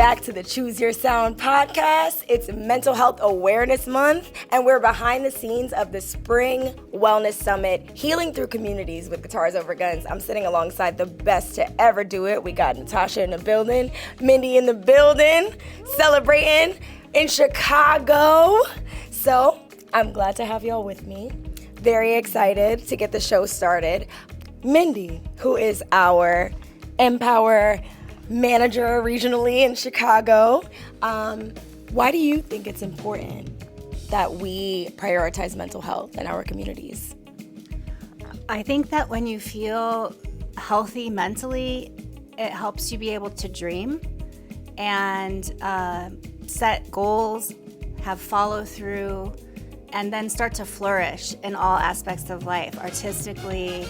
back to the Choose Your Sound podcast. It's Mental Health Awareness Month, and we're behind the scenes of the Spring Wellness Summit, Healing Through Communities with Guitars Over Guns. I'm sitting alongside the best to ever do it. We got Natasha in the building, Mindy in the building, celebrating in Chicago. So I'm glad to have y'all with me. Very excited to get the show started. Mindy, who is our Empower manager regionally in Chicago. Why do you think it's important that we prioritize mental health in our communities? I think that when you feel healthy mentally, it helps you be able to dream and set goals, have follow through, and then start to flourish in all aspects of life, artistically,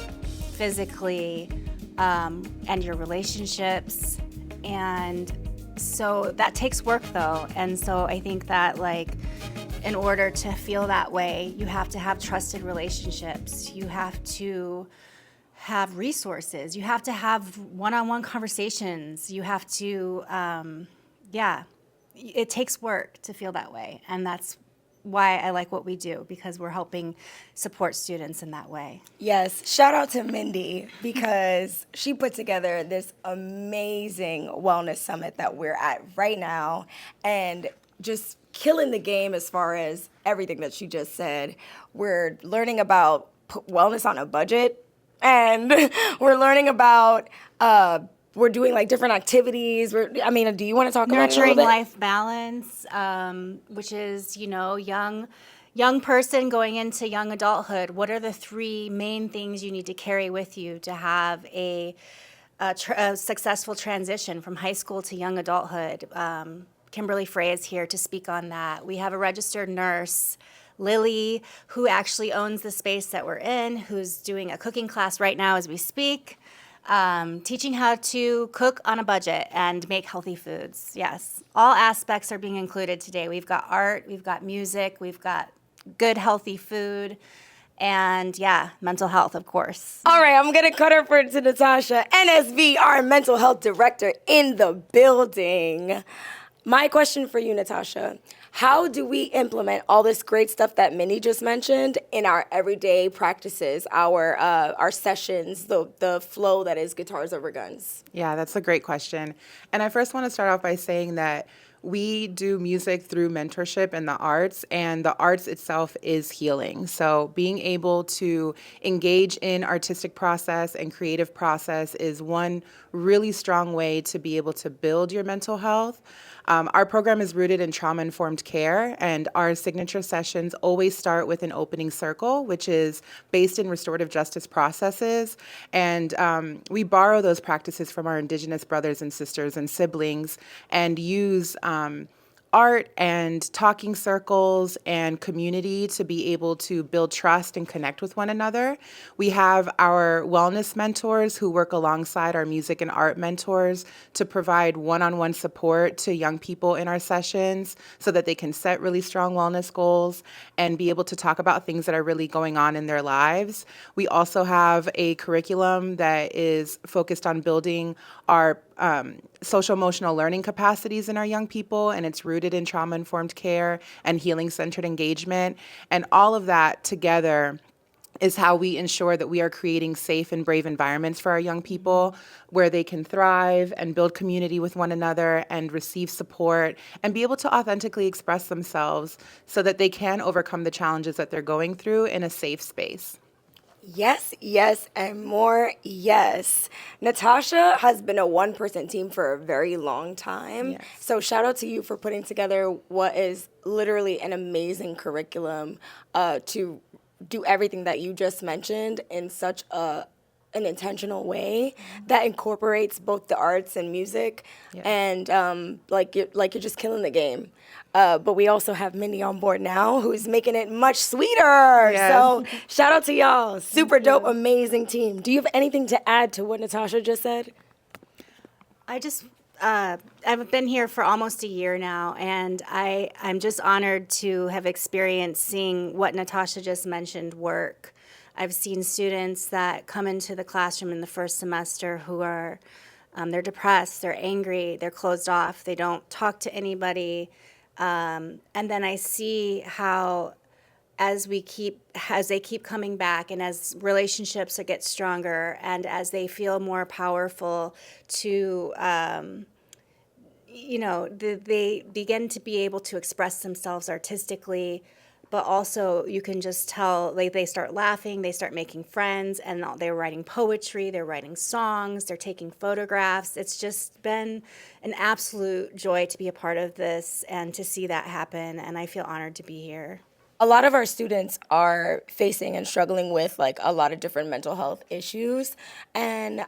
physically, and your relationships. And so that takes work though. And so I think that in order to feel that way, you have to have trusted relationships. You have to have resources. You have to have one-on-one conversations. You have to, it takes work to feel that way. And that's why I like what we do, because we're helping support students in that way. Yes, shout out to Mindy, because she put together this amazing wellness summit that we're at right now, and just killing the game as far as everything that she just said. We're learning about wellness on a budget, and we're learning about we're doing different activities. Do you want to talk about it a nurturing little bit? life balance, which is, young person going into young adulthood. What are the three main things you need to carry with you to have a successful transition from high school to young adulthood? Kimberly Frey is here to speak on that. We have a registered nurse, Lily, who actually owns the space that we're in, who's doing a cooking class right now as we speak. Teaching how to cook on a budget and make healthy foods. Yes, all aspects are being included today. We've got art, we've got music, we've got good, healthy food, and mental health, of course. All right, I'm going to cut over to Natasha, NSV, our mental health director in the building. My question for you, Natasha, how do we implement all this great stuff that Minnie just mentioned in our everyday practices, our sessions, the flow that is Guitars Over Guns? Yeah, that's a great question. And I first want to start off by saying that we do music through mentorship in the arts, and the arts itself is healing. So being able to engage in artistic process and creative process is one really strong way to be able to build your mental health. Our program is rooted in trauma-informed care, and our signature sessions always start with an opening circle, which is based in restorative justice processes. And we borrow those practices from our Indigenous brothers and sisters and siblings and use art and talking circles and community to be able to build trust and connect with one another. We have our wellness mentors who work alongside our music and art mentors to provide one-on-one support to young people in our sessions so that they can set really strong wellness goals and be able to talk about things that are really going on in their lives. We also have a curriculum that is focused on building our social emotional learning capacities in our young people, and it's rooted in trauma-informed care and healing-centered engagement. And all of that together is how we ensure that we are creating safe and brave environments for our young people where they can thrive and build community with one another and receive support and be able to authentically express themselves so that they can overcome the challenges that they're going through in a safe space. Yes, yes, and more yes. Natasha has been a one-person team for a very long time. Yes. So shout out to you for putting together what is literally an amazing curriculum to do everything that you just mentioned in such an intentional way that incorporates both the arts and music. Yes. And you're just killing the game. But we also have Mindy on board now, who's making it much sweeter. Yes. So shout out to y'all. Super dope, amazing team. Do you have anything to add to what Natasha just said? I've been here for almost a year now, and I'm just honored to have experienced seeing what Natasha just mentioned work. I've seen students that come into the classroom in the first semester who are They're depressed, they're angry, they're closed off, they don't talk to anybody. And then I see how as they keep coming back and as relationships get stronger and as they feel more powerful to, they begin to be able to express themselves artistically, but also you can just tell, like, they start laughing, they start making friends, and they're writing poetry, they're writing songs, they're taking photographs. It's just been an absolute joy to be a part of this and to see that happen, and I feel honored to be here. A lot of our students are facing and struggling with like a lot of different mental health issues, and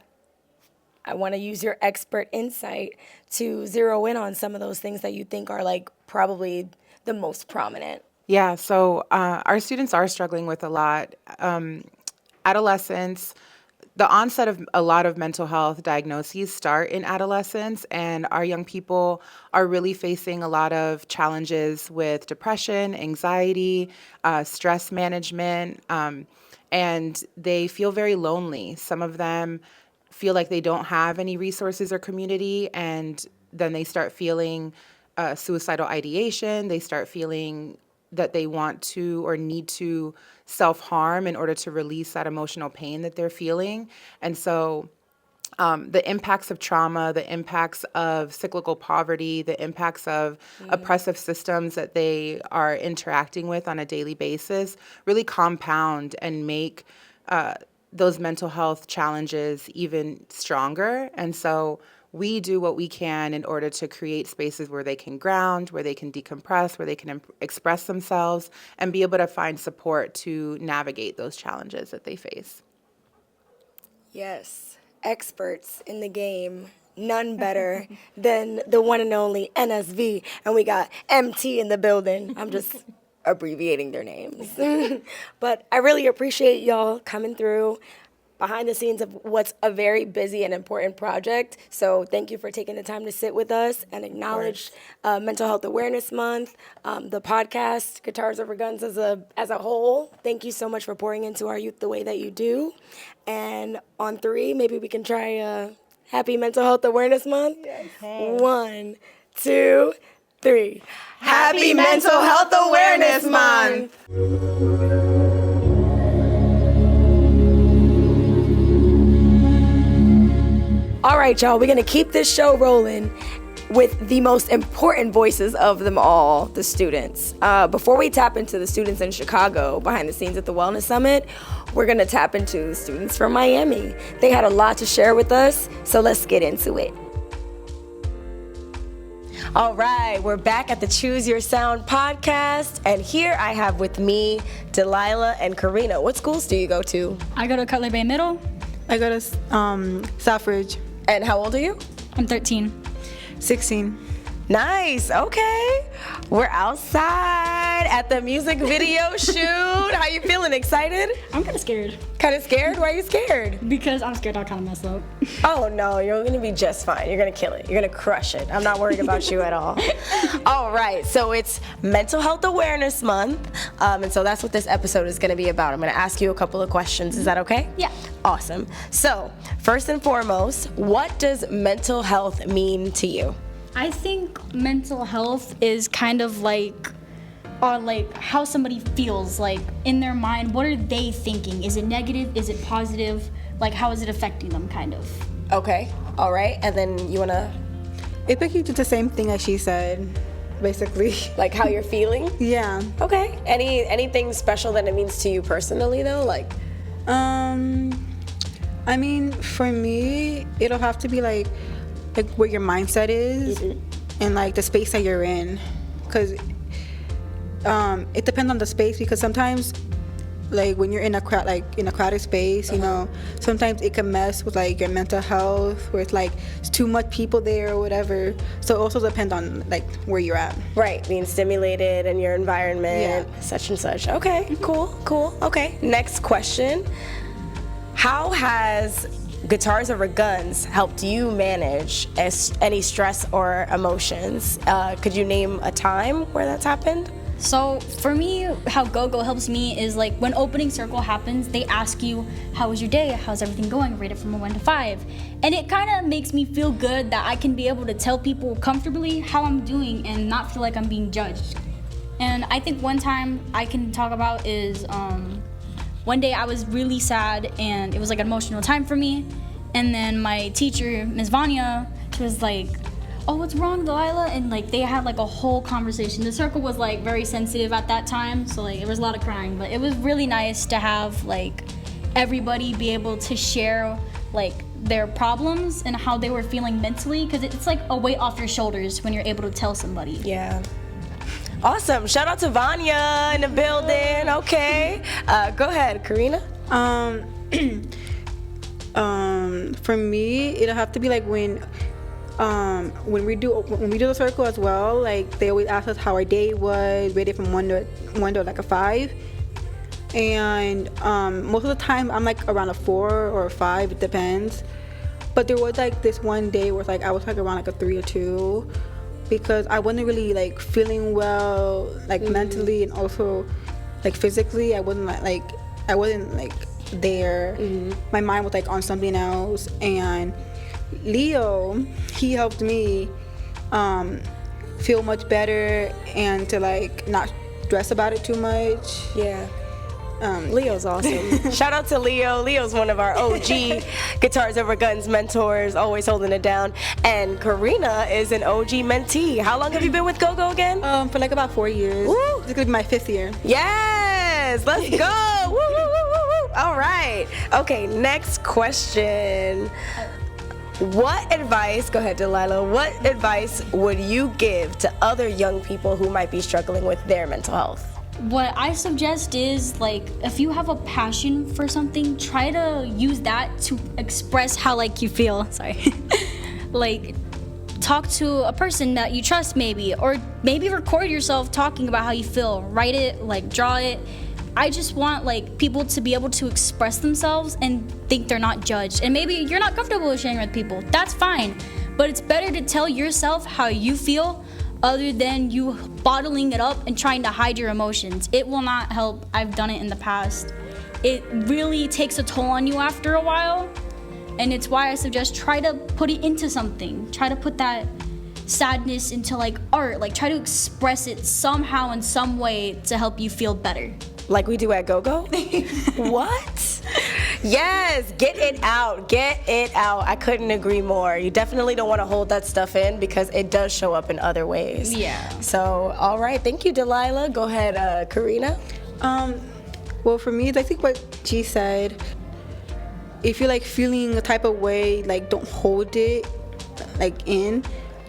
I want to use your expert insight to zero in on some of those things that you think are like probably the most prominent. Yeah, so our students are struggling with a lot. Adolescence, the onset of a lot of mental health diagnoses start in adolescence, and our young people are really facing a lot of challenges with depression, anxiety, stress management, and they feel very lonely. Some of them feel like they don't have any resources or community, and then they start feeling suicidal ideation. They start feeling that they want to or need to self-harm in order to release that emotional pain that they're feeling. And so the impacts of trauma, the impacts of cyclical poverty, the impacts of oppressive systems that they are interacting with on a daily basis really compound and make those mental health challenges even stronger. And so we do what we can in order to create spaces where they can ground, where they can decompress, where they can express themselves, and be able to find support to navigate those challenges that they face. Yes, experts in the game. None better than the one and only NSV. And we got MT in the building. I'm just abbreviating their names. But I really appreciate y'all coming through behind the scenes of what's a very busy and important project. So thank you for taking the time to sit with us and acknowledge Mental Health Awareness Month, the podcast, Guitars Over Guns as a whole. Thank you so much for pouring into our youth the way that you do. And on 3, maybe we can try Happy Mental Health Awareness Month. Yes. 1, 2, 3. Happy Mental Health Awareness Month! All right, y'all, we're going to keep this show rolling with the most important voices of them all, the students. Before we tap into the students in Chicago behind the scenes at the Wellness Summit, we're going to tap into the students from Miami. They had a lot to share with us, so let's get into it. All right, we're back at the Choose Your Sound podcast, and here I have with me Delilah and Karina. What schools do you go to? I go to Cutler Bay Middle. I go to Southridge. And how old are you? I'm 13. 16. Nice, okay. We're outside at the music video shoot. How you feeling, excited? I'm kind of scared. Kind of scared? Why are you scared? Because I'm scared I'll kind of mess up. Oh no, you're gonna be just fine. You're gonna kill it. You're gonna crush it. I'm not worried about you at all. All right, so it's Mental Health Awareness Month, and so that's what this episode is gonna be about. I'm gonna ask you a couple of questions. Is that okay? Yeah. Awesome. So, first and foremost, what does mental health mean to you? I think mental health is kind of like how somebody feels, like in their mind. What are they thinking? Is it negative? Is it positive? Like, how is it affecting them, kind of? Okay, all right, and then you wanna? I think you did the same thing as she said, basically. Like how you're feeling? Yeah. Okay, anything special that it means to you personally though, like? I mean, for me, it'll have to be like where your mindset is and like the space that you're in, because it depends on the space, because sometimes like when you're in a crowd, like in a crowded space, you know, sometimes it can mess with like your mental health, where it's like it's too much people there or whatever. So it also depends on like where you're at. Right, being stimulated in your environment, such and such. Okay, cool. Okay, next question. How has Guitars Over Guns helped you manage any stress or emotions? Could you name a time where that's happened? So for me, how GOGO helps me is like when opening circle happens, they ask you, how was your day? How's everything going? Rate it from a 1 to 5. And it kind of makes me feel good that I can be able to tell people comfortably how I'm doing and not feel like I'm being judged. And I think one time I can talk about is one day I was really sad and it was like an emotional time for me. And then my teacher, Ms. Vanya, she was like, oh, what's wrong, Delilah? And like they had like a whole conversation. The circle was like very sensitive at that time, so like there was a lot of crying, but it was really nice to have like everybody be able to share like their problems and how they were feeling mentally, because it's like a weight off your shoulders when you're able to tell somebody. Yeah. Awesome. Shout out to Vanya in the building. Okay. Go ahead, Karina. For me, it'll have to be like when we do the circle as well, like they always ask us how our day was, rated from 1 to like a 5. And most of the time I'm like around a 4 or a 5, it depends. But there was like this one day where like I was like around like a 3 or 2, because I wasn't really like feeling well, like mentally and also like physically. I wasn't like there. My mind was like on something else. And Leo, he helped me feel much better and to like not stress about it too much. Yeah. Leo's awesome. Shout out to Leo. Leo's one of our OG Guitars Over Guns mentors, always holding it down. And Karina is an OG mentee. How long have you been with GOGO again? For like about 4 years. Woo. This is gonna be my 5th year. Yes, let's go. Woo, woo, woo, woo, woo. All right. Okay, next question. What advice, go ahead, Delilah, what advice would you give to other young people who might be struggling with their mental health? What I suggest is, like, if you have a passion for something, try to use that to express how, like, you feel. Sorry. Like, talk to a person that you trust maybe, or maybe record yourself talking about how you feel. Write it, like, draw it. I just want, like, people to be able to express themselves and think they're not judged. And maybe you're not comfortable with sharing with people. That's fine. But it's better to tell yourself how you feel other than you bottling it up and trying to hide your emotions. It will not help. I've done it in the past. It really takes a toll on you after a while, and it's why I suggest try to put it into something. Try to put that sadness into like art, like try to express it somehow in some way to help you feel better. Like we do at GOGO? What? Yes, get it out. Get it out. I couldn't agree more. You definitely don't want to hold that stuff in because it does show up in other ways. Yeah. So, all right. Thank you, Delilah. Go ahead, Karina. Well, for me, I think what G said, if you're like feeling a type of way, like don't hold it like in,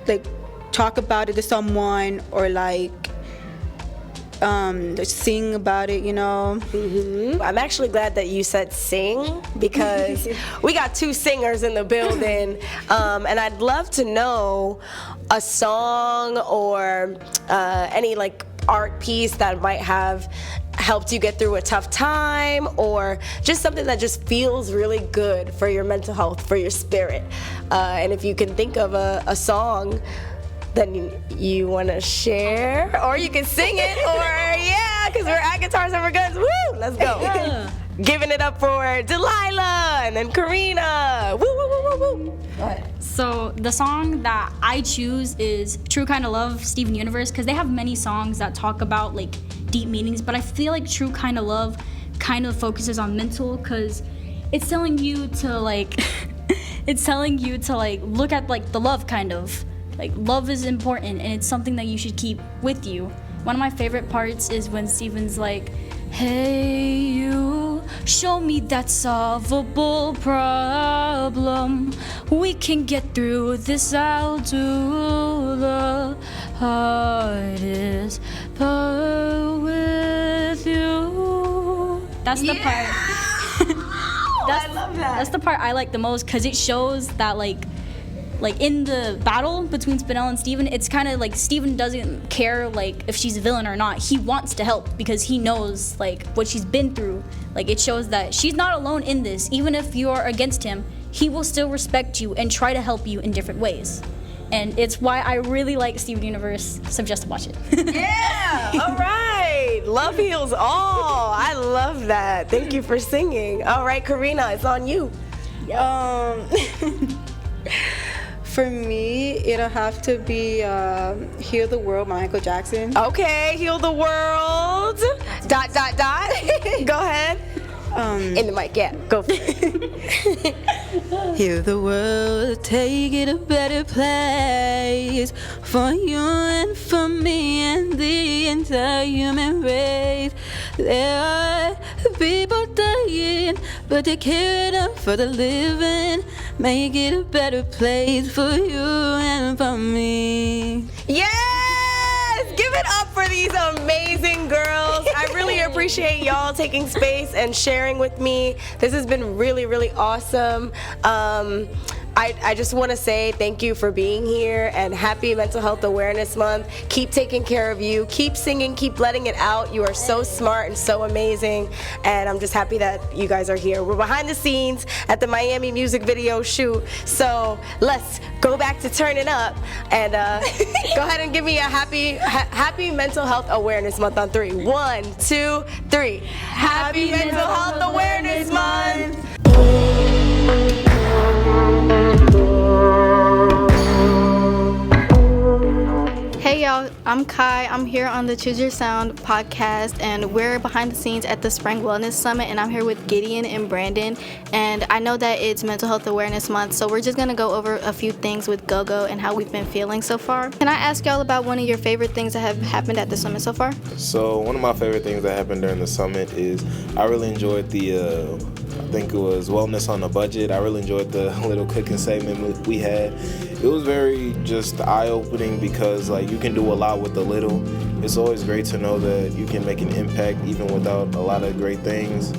like talk about it to someone, or like sing about it, you know. I'm actually glad that you said sing, because we got 2 singers in the building, and I'd love to know a song or any like art piece that might have helped you get through a tough time, or just something that just feels really good for your mental health, for your spirit. And if you can think of a song then you want to share, or you can sing it, or yeah, because we're at Guitars Over Guns. Woo! Let's go. Yeah. Giving it up for Delilah and then Karina. Woo, woo, woo, woo, woo. Go ahead. So the song that I choose is True Kind of Love, Steven Universe, because they have many songs that talk about like deep meanings, but I feel like True Kind of Love kind of focuses on mental, because it's telling you to like, it's telling you to like look at like the love kind of. Like, love is important, and it's something that you should keep with you. One of my favorite parts is when Steven's like, hey, you, show me that solvable problem. We can get through this, I'll do the hardest part with you. That's the part. I love that. That's the part I like the most, because it shows that, like in the battle between Spinell and Steven, it's kind of like Steven doesn't care like if she's a villain or not. He wants to help because he knows like what she's been through. Like, it shows that she's not alone in this. Even if you are against him, he will still respect you and try to help you in different ways. and it's why I really like Steven Universe. Suggest to watch it. Yeah, all right. Love heals all. I love that. Thank you for singing. All right, Karina, it's on you. For me, it'll have to be Heal the World by Michael Jackson. Okay, heal the world. ... Go ahead. In the mic, yeah, go for it. Heal the world, take it a better place for you and for me and the entire human race. There are people dying, but they care enough for the living. Make it a better place for you and for me. Yes! Give it up for these amazing girls. I really appreciate y'all taking space and sharing with me. This has been really, really awesome. I just want to say thank you for being here and happy Mental Health Awareness Month. Keep taking care of you. Keep singing. Keep letting it out. You are so smart and so amazing. And I'm just happy that you guys are here. We're behind the scenes at the Miami music video shoot. So let's go back to turning up and go ahead and give me a happy Mental Health Awareness Month on 3. 1, 2, 3. Happy Mental Health Awareness Month. Hey y'all, I'm Kai. I'm here on the Choose Your Sound podcast, and we're behind the scenes at the Spring Wellness Summit, and I'm here with Gideon and Brandon. And I know that it's Mental Health Awareness Month, so we're just gonna go over a few things with GOGO and how we've been feeling so far. Can I ask y'all about one of your favorite things that have happened at the summit so far? So one of my favorite things that happened during the summit is I really enjoyed I think it was Wellness on a Budget. I really enjoyed the little cooking segment we had. It was very just eye-opening because you can do a lot with a little. It's always great to know that you can make an impact even without a lot of great things.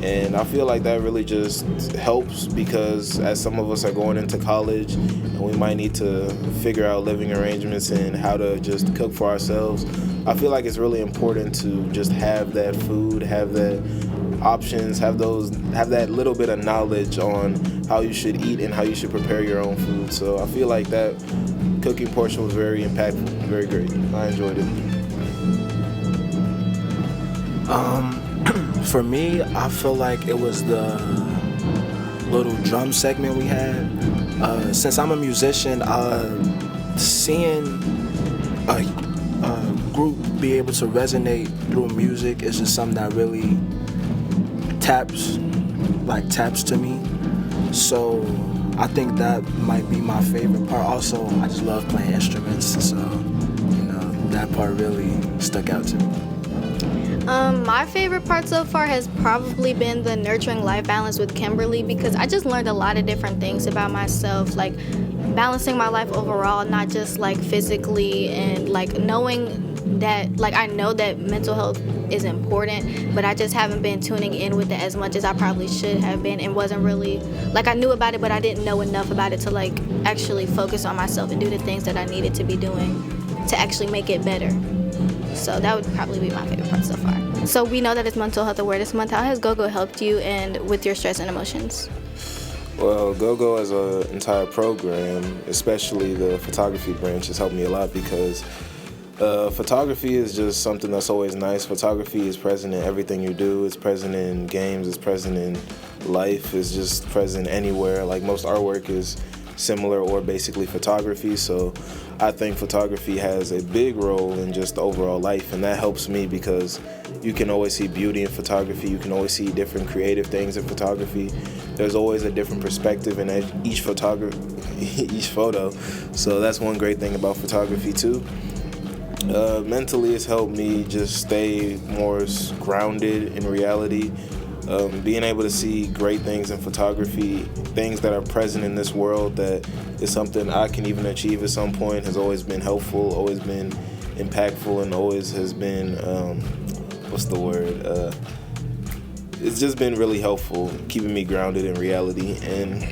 And I feel like that really just helps because as some of us are going into college, and we might need to figure out living arrangements and how to just cook for ourselves. I feel like it's really important to just have that food, have that options, have that little bit of knowledge on how you should eat and how you should prepare your own food. So I feel like that cooking portion was very impactful, very great. I enjoyed it. For me, I feel like it was the little drum segment we had. Since I'm a musician, seeing a group be able to resonate through music is just something that really taps to me. So I think that might be my favorite part. Also, I just love playing instruments, so that part really stuck out to me. My favorite part so far has probably been the nurturing life balance with Kimberly, because I just learned a lot of different things about myself, like balancing my life overall, not just physically, and knowing that I know that mental health is important, but I just haven't been tuning in with it as much as I probably should have been, and wasn't really I knew about it, but I didn't know enough about it to actually focus on myself and do the things that I needed to be doing to actually make it better. So that would probably be my favorite part so far. So we know that it's Mental Health Awareness Month. How has GOGO helped you and with your stress and emotions? Well, GOGO as an entire program, especially the photography branch, has helped me a lot because photography is just something that's always nice. Photography is present in everything you do. It's present in games. It's present in life. It's just present anywhere. Most artwork is similar or basically photography. So I think photography has a big role in just the overall life, and that helps me because you can always see beauty in photography. You can always see different creative things in photography. There's always a different perspective in each photo. So that's one great thing about photography too. Mentally, it's helped me just stay more grounded in reality. Being able to see great things in photography, things that are present in this world that is something I can even achieve at some point, has always been helpful, always been impactful, and always has been, it's just been really helpful, keeping me grounded in reality, and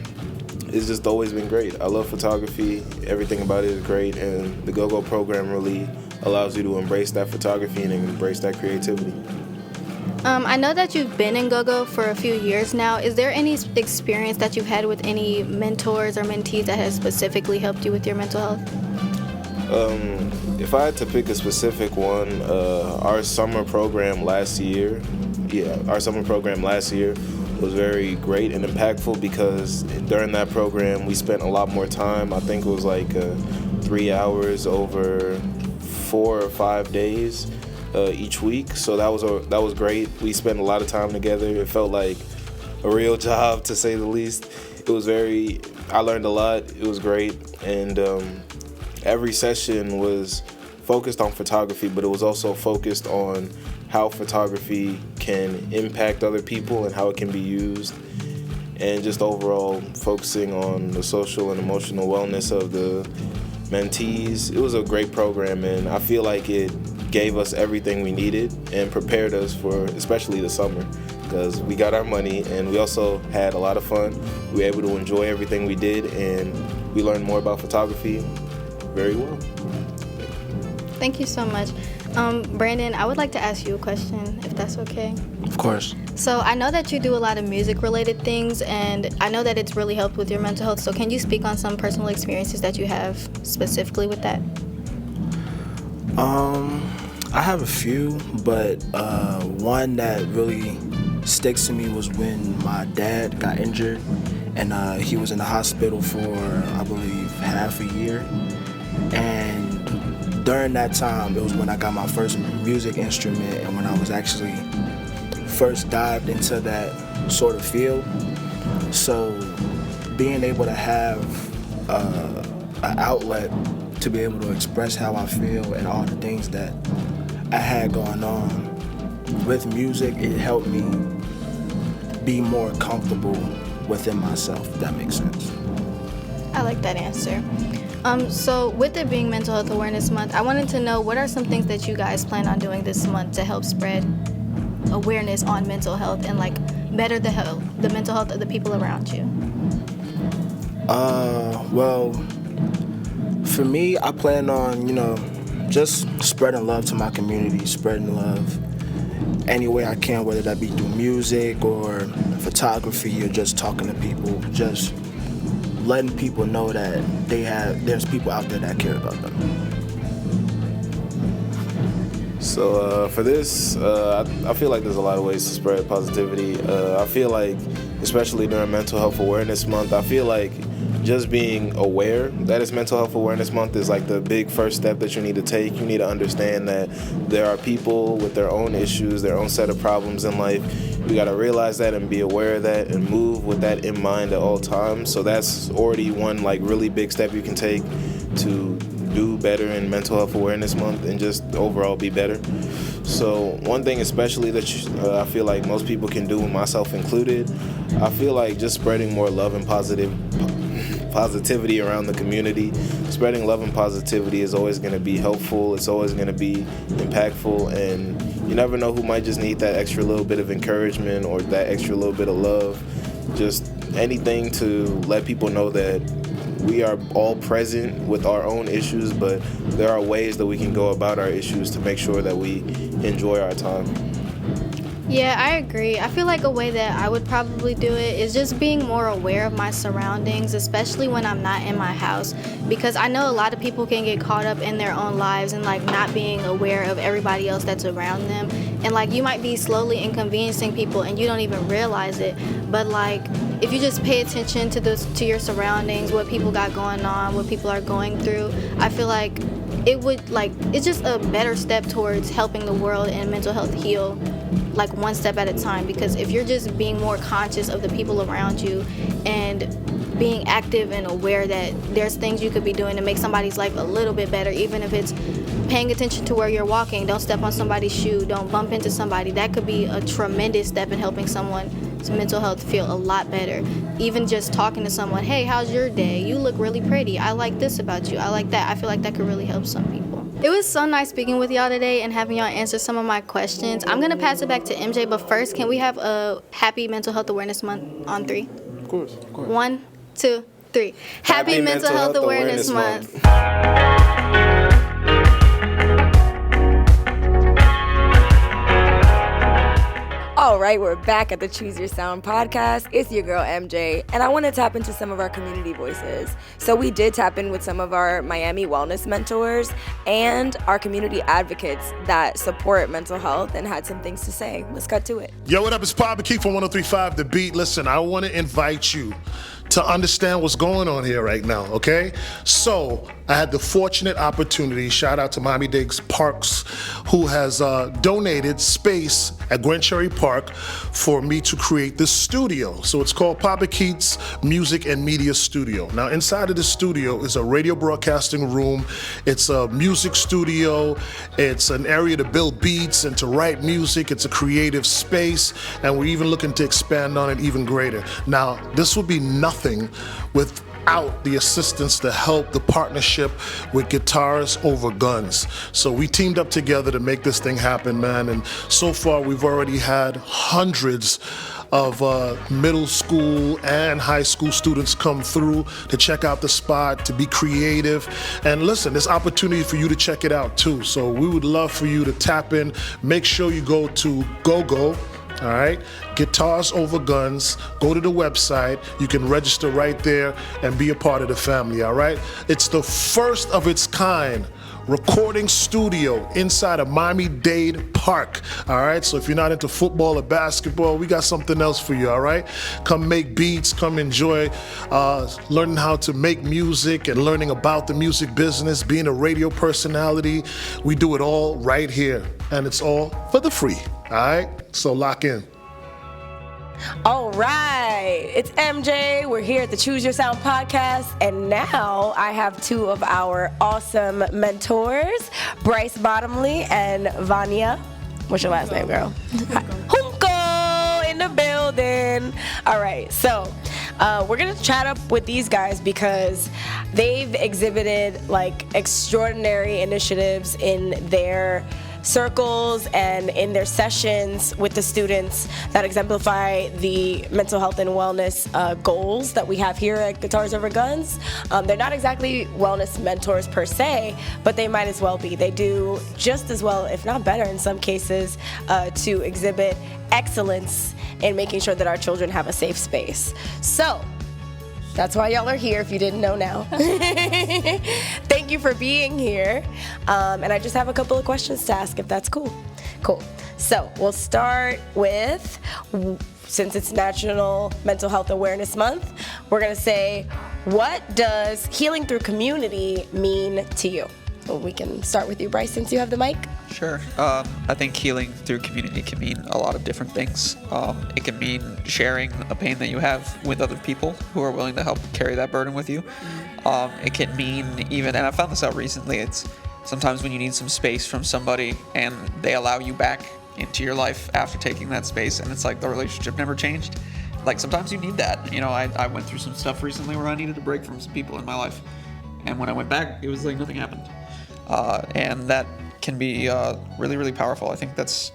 it's just always been great. I love photography, everything about it is great, and the GOGO program really allows you to embrace that photography and embrace that creativity. I know that you've been in GOGO for a few years now. Is there any experience that you've had with any mentors or mentees that has specifically helped you with your mental health? If I had to pick a specific one, our summer program last year was very great and impactful because during that program we spent a lot more time. I think it was like 3 hours over 4 or 5 days each week. So that was great. We spent a lot of time together. It felt like a real job, to say the least. I learned a lot. It was great. And every session was focused on photography, but it was also focused on how photography can impact other people and how it can be used, and just overall focusing on the social and emotional wellness of the mentees. It was a great program, and I feel like it gave us everything we needed and prepared us for especially the summer, because we got our money and we also had a lot of fun. We were able to enjoy everything we did, and we learned more about photography very well. Thank you so much. Brandon, I would like to ask you a question, if that's okay. Of course. So I know that you do a lot of music-related things, and I know that it's really helped with your mental health. So can you speak on some personal experiences that you have specifically with that? I have a few, but one that really sticks to me was when my dad got injured, and he was in the hospital for, I believe, half a year. And during that time, it was when I got my first music instrument and when I was actually first dived into that sort of field. So being able to have an outlet to be able to express how I feel and all the things that I had going on with music, it helped me be more comfortable within myself, if that makes sense. I like that answer. So with it being Mental Health Awareness Month, I wanted to know what are some things that you guys plan on doing this month to help spread awareness on mental health and like better the mental health of the people around you? Well, for me, I plan on, just spreading love to my community, spreading love any way I can, whether that be through music or photography or just talking to people, just letting people know that there's people out there that care about them. So for this, I feel like there's a lot of ways to spread positivity. I feel like, especially during Mental Health Awareness Month, I feel like just being aware that it's Mental Health Awareness Month is like the big first step that you need to take. You need to understand that there are people with their own issues, their own set of problems in life. You got to realize that and be aware of that and move with that in mind at all times. So that's already one like really big step you can take to do better in Mental Health Awareness Month and just overall be better. So one thing especially that I feel like most people can do, myself included, I feel like just spreading more love and positivity around the community. Spreading love and positivity is always going to be helpful. It's always going to be impactful, and you never know who might just need that extra little bit of encouragement or that extra little bit of love. Just anything to let people know that we are all present with our own issues, but there are ways that we can go about our issues to make sure that we enjoy our time. Yeah, I agree. I feel like a way that I would probably do it is just being more aware of my surroundings, especially when I'm not in my house, because I know a lot of people can get caught up in their own lives and like not being aware of everybody else that's around them. And like you might be slowly inconveniencing people and you don't even realize it. But like if you just pay attention to your surroundings, what people got going on, what people are going through, I feel like it's just a better step towards helping the world and mental health heal, like one step at a time. Because if you're just being more conscious of the people around you and being active and aware that there's things you could be doing to make somebody's life a little bit better, even if it's paying attention to where you're walking, don't step on somebody's shoe, don't bump into somebody, that could be a tremendous step in helping someone's mental health feel a lot better. Even just talking to someone, hey, how's your day? You look really pretty. I like this about you. I like that. I feel like that could really help some people. It was so nice speaking with y'all today and having y'all answer some of my questions. I'm going to pass it back to MJ, but first, can we have a happy Mental Health Awareness Month on 3? Of course. 1, 2, 3. Happy Mental Health Awareness Month. All right, we're back at the Choose Your Sound podcast. It's your girl MJ, and I want to tap into some of our community voices. So we did tap in with some of our Miami wellness mentors and our community advocates that support mental health and had some things to say. Let's cut to it. Yo, what up? It's Papa Keith from 103.5 The Beat. Listen, I want to invite you to understand what's going on here right now, okay? So I had the fortunate opportunity, shout out to Miami-Dade Parks, who has donated space at Grand Cherry Park for me to create this studio. So it's called Papa Keith's Music and Media Studio. Now inside of the studio is a radio broadcasting room, it's a music studio, it's an area to build beats and to write music, it's a creative space, and we're even looking to expand on it even greater. Now, this would be nothing without the assistance, the help, the partnership with Guitars Over Guns. So we teamed up together to make this thing happen, man. And so far we've already had hundreds of middle school and high school students come through to check out the spot, to be creative. And listen, there's opportunity for you to check it out too. So we would love for you to tap in. Make sure you go to GOGO. All right, Guitars Over Guns. Go to the website. You can register right there and be a part of the family. All right, it's the first of its kind recording studio inside of Miami-Dade Park. All right, so if you're not into football or basketball, we got something else for you. All right, come make beats, come enjoy learning how to make music and learning about the music business, being a radio personality. We do it all right here, and it's all for the free. All right, so lock in. All right, it's MJ. We're here at the Choose Your Sound podcast, and now I have two of our awesome mentors, Bryce Bottomley and Vanya. What's your last name, girl? Junko in the building. All right, so we're gonna chat up with these guys because they've exhibited like extraordinary initiatives in their circles and in their sessions with the students that exemplify the mental health and wellness goals that we have here at Guitars Over Guns. They're not exactly wellness mentors per se, but they might as well be. They do just as well, if not better in some cases, to exhibit excellence in making sure that our children have a safe space. So that's why y'all are here, if you didn't know now. Thank you for being here. And I just have a couple of questions to ask, if that's cool. Cool. So we'll start with, since it's National Mental Health Awareness Month, we're going to say, what does healing through community mean to you? Well, we can start with you, Bryce, since you have the mic. Sure. I think healing through community can mean a lot of different things. It can mean sharing a pain that you have with other people who are willing to help carry that burden with you. It can mean even, and I found this out recently, it's sometimes when you need some space from somebody and they allow you back into your life after taking that space, and it's like the relationship never changed. Like sometimes you need that. You know, I went through some stuff recently where I needed a break from some people in my life. And when I went back, it was like nothing happened. And that can be really, really powerful. I think that's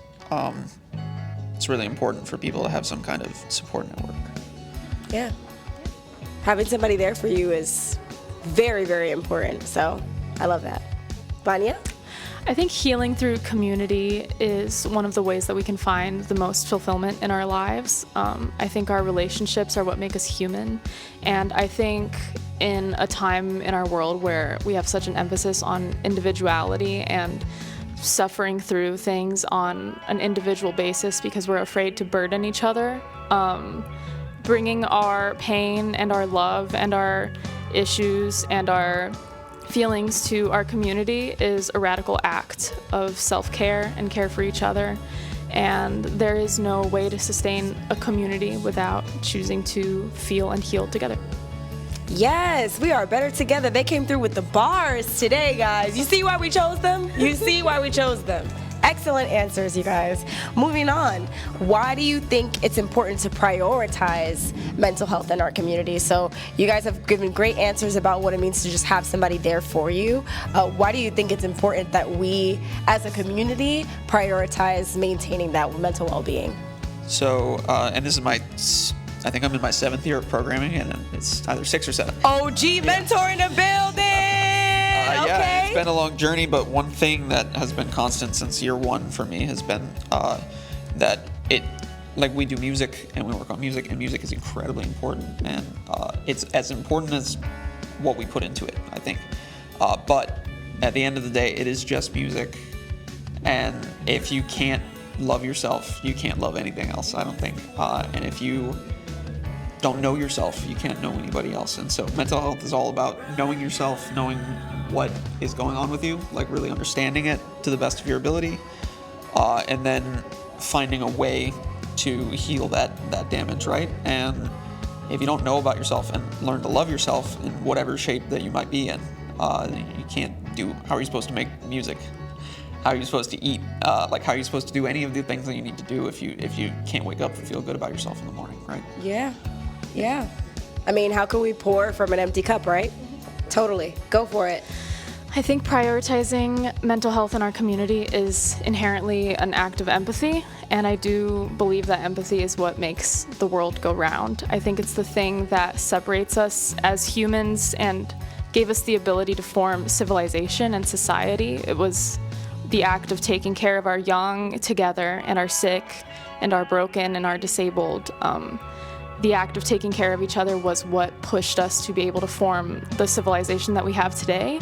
it's really important for people to have some kind of support network. Yeah. Having somebody there for you is very, very important. So I love that. Vanya? I think healing through community is one of the ways that we can find the most fulfillment in our lives. I think our relationships are what make us human. And I think in a time in our world where we have such an emphasis on individuality and suffering through things on an individual basis because we're afraid to burden each other, bringing our pain and our love and our issues and our feelings to our community is a radical act of self-care and care for each other. And there is no way to sustain a community without choosing to feel and heal together. Yes, we are better together. They came through with the bars today, guys. You see why we chose them? You see why we chose them. Excellent answers, you guys. Moving on, why do you think it's important to prioritize mental health in our community? So you guys have given great answers about what it means to just have somebody there for you. Why do you think it's important that we, as a community, prioritize maintaining that mental well-being? So, and this is I think I'm in my 7th year of programming, and it's either 6 or 7. OG mentor in the building! Okay. Yeah, it's been a long journey, but one thing that has been constant since year 1 for me has been that like we do music and we work on music, and music is incredibly important, and it's as important as what we put into it, I think. But at the end of the day, it is just music, and if you can't love yourself, you can't love anything else, I don't think. And if you don't know yourself, you can't know anybody else. And so mental health is all about knowing yourself, knowing what is going on with you, like really understanding it to the best of your ability, and then finding a way to heal that damage, right? And if you don't know about yourself and learn to love yourself in whatever shape that you might be in, you can't do, how are you supposed to make music? How are you supposed to eat? Like, how are you supposed to do any of the things that you need to do if you can't wake up and feel good about yourself in the morning, right? Yeah. I mean, how can we pour from an empty cup, right? Totally. Go for it. I think prioritizing mental health in our community is inherently an act of empathy, and I do believe that empathy is what makes the world go round. I think it's the thing that separates us as humans and gave us the ability to form civilization and society. It was the act of taking care of our young together and our sick and our broken and our disabled. The act of taking care of each other was what pushed us to be able to form the civilization that we have today.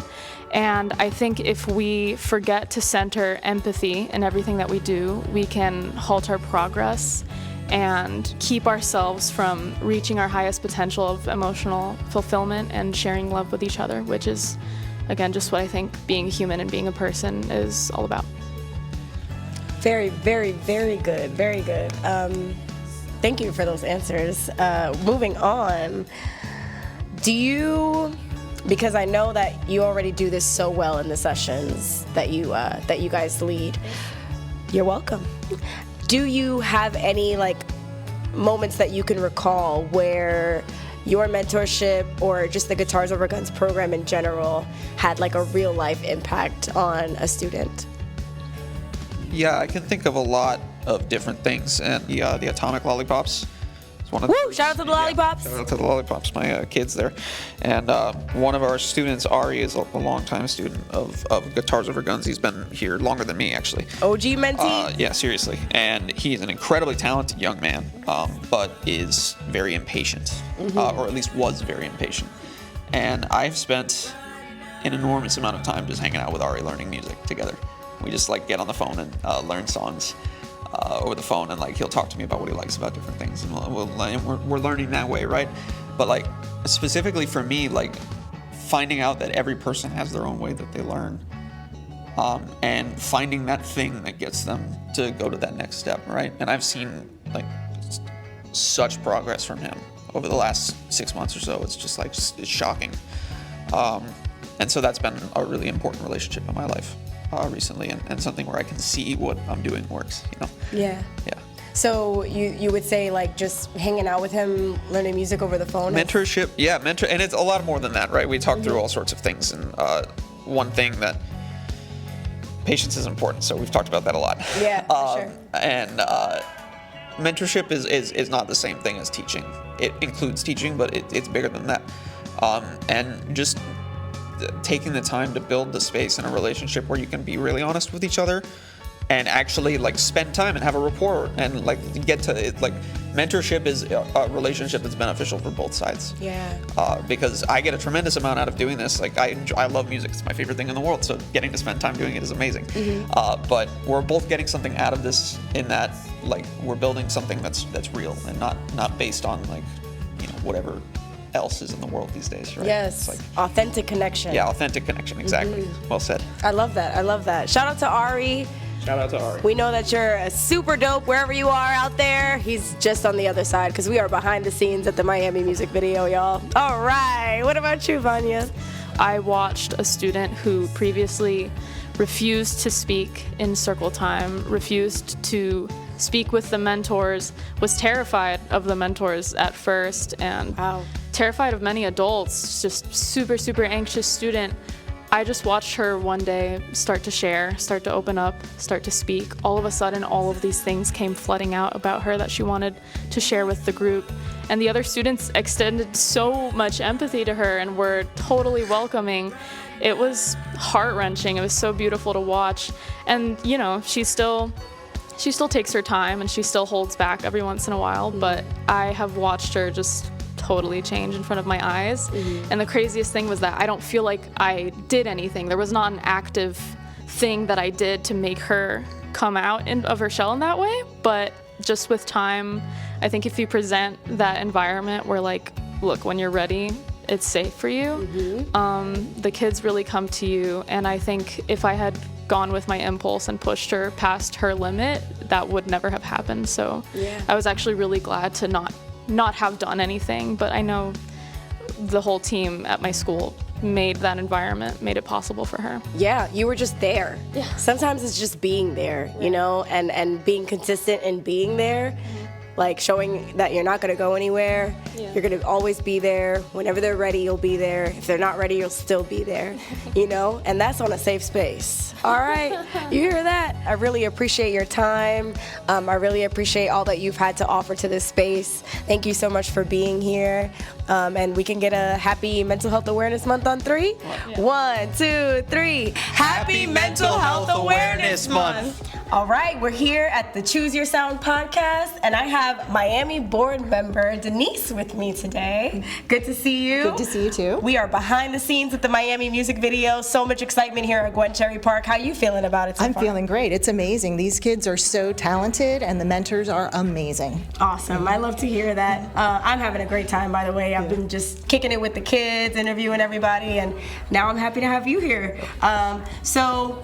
And I think if we forget to center empathy in everything that we do, we can halt our progress and keep ourselves from reaching our highest potential of emotional fulfillment and sharing love with each other, which is, again, just what I think being human and being a person is all about. Very, very, very good. Very good. Thank you for those answers. Moving on, because I know that you already do this so well in the sessions that you guys lead. You're welcome. Do you have any moments that you can recall where your mentorship or just the Guitars Over Guns program in general had a real life impact on a student? Yeah, I can think of a lot of different things, and the Atomic Lollipops is one of Woo! Shout out to the Lollipops! Shout out to the Lollipops, my kids there. And one of our students, Ari, is a longtime student of Guitars Over Guns. He's been here longer than me, actually. OG mentee? Yeah, seriously. And he's an incredibly talented young man, but is very impatient, or at least was very impatient. And I've spent an enormous amount of time just hanging out with Ari, learning music together. We just get on the phone and learn songs over the phone, and he'll talk to me about what he likes about different things, and we're learning that way, right? But specifically for me, finding out that every person has their own way that they learn, and finding that thing that gets them to go to that next step, right? And I've seen such progress from him over the last 6 months or so. It's just it's shocking, and so that's been a really important relationship in my life recently, and something where I can see what I'm doing works, Yeah. Yeah. So you would say just hanging out with him, learning music over the phone? Mentorship, yeah, and it's a lot more than that, right? We talk through all sorts of things, and one thing that patience is important, so we've talked about that a lot. Yeah, for sure. And mentorship is not the same thing as teaching. It includes teaching, but it's bigger than that. And just taking the time to build the space in a relationship where you can be really honest with each other and actually spend time and have a rapport and get to it. Mentorship is a relationship that's beneficial for both sides. Yeah. Because I get a tremendous amount out of doing this. I love music. It's my favorite thing in the world. So getting to spend time doing it is amazing. But we're both getting something out of this in that we're building something that's real and not based on whatever else is in the world these days, right? Yes, authentic connection. Yeah, authentic connection, exactly. Well said. I love that. Shout out to Ari. Shout out to Ari. We know that you're a super dope wherever you are out there. He's just on the other side because we are behind the scenes at the Miami music video, y'all. All right, what about you, Vanya? I watched a student who previously refused to speak in circle time, refused to speak with the mentors, was terrified of the mentors at first, and terrified of many adults, just super, super anxious student. I just watched her one day start to share, start to open up, start to speak. All of a sudden, all of these things came flooding out about her that she wanted to share with the group. And the other students extended so much empathy to her and were totally welcoming. It was heart-wrenching. It was so beautiful to watch. And, she's still still takes her time and she still holds back every once in a while, but I have watched her just totally change in front of my eyes. And the craziest thing was that I don't feel like I did anything. There was not an active thing that I did to make her come out of her shell in that way, but just with time, I think if you present that environment where like, look, when you're ready, it's safe for you, the kids really come to you. And I think if I had gone with my impulse and pushed her past her limit, that would never have happened. So I was actually really glad to not have done anything, but I know the whole team at my school made that environment, made it possible for her. Yeah, you were just there. Yeah. Sometimes it's just being there, you know, and being consistent in being there. Like showing that you're not going to go anywhere. You're going to always be there. Whenever they're ready, you'll be there. If they're not ready, you'll still be there, you know? And that's on a safe space. All right? You hear that? I really appreciate your time. I really appreciate all that you've had to offer to this space. Thank you so much for being here. And we can get a happy Mental Health Awareness Month on 3. 1, 2, 3. Happy Mental Health Awareness Month. All right, we're here at the Choose Your Sound podcast, and I have Miami board member Denise with me today. Good to see you. Good to see you too. We are behind the scenes at the Miami music video. So much excitement here at Gwen Cherry Park. How are you feeling about it so far? I'm feeling great. It's amazing. These kids are so talented, and the mentors are amazing. Awesome. I love to hear that. I'm having a great time, by the way. I've been just kicking it with the kids, interviewing everybody, and now I'm happy to have you here. So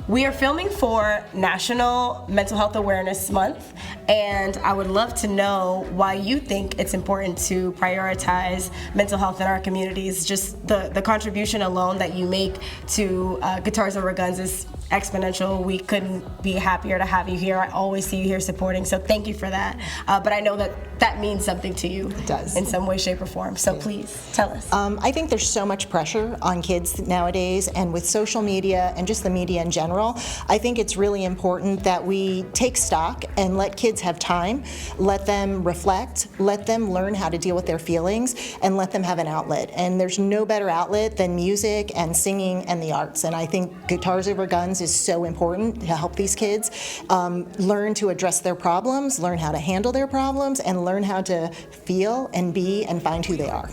we are filming for National Mental Health Awareness Month, and I would love to know why you think it's important to prioritize mental health in our communities. Just the contribution alone that you make to Guitars Over Guns is exponential. We couldn't be happier to have you here. I always see you here supporting, so thank you for that. But I know that means something to you. It does. In some way, shape, or form. So please, tell us. I think there's so much pressure on kids nowadays, and with social media and just the media in general, I think it's really important that we take stock and let kids have time, let them reflect, let them learn how to deal with their feelings, and let them have an outlet. And there's no better outlet than music and singing and the arts. And I think Guitars Over Guns is so important to help these kids learn to address their problems, learn how to handle their problems, and learn how to feel and be and find who they are.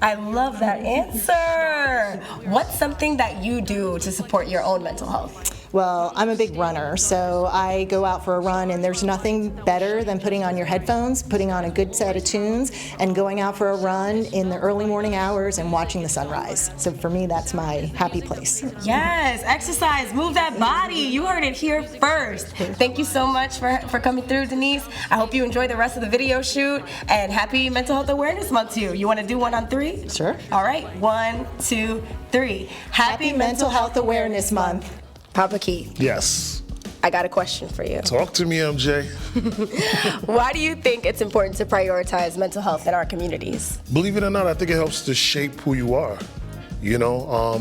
I love that answer. What's something that you do to support your own mental health? Well, I'm a big runner, so I go out for a run, and there's nothing better than putting on your headphones, putting on a good set of tunes, and going out for a run in the early morning hours and watching the sunrise. So for me, that's my happy place. Yes, exercise, move that body. You heard it here first. Thank you so much for coming through, Denise. I hope you enjoy the rest of the video shoot, and happy Mental Health Awareness Month to you. You want to do one on 3? Sure. All right, 1, 2, 3. Happy Mental Health Awareness Month. Papa Keith, Yes. I got a question for you. Talk to me, MJ. Why do you think it's important to prioritize mental health in our communities? Believe it or not, I think it helps to shape who you are. You know,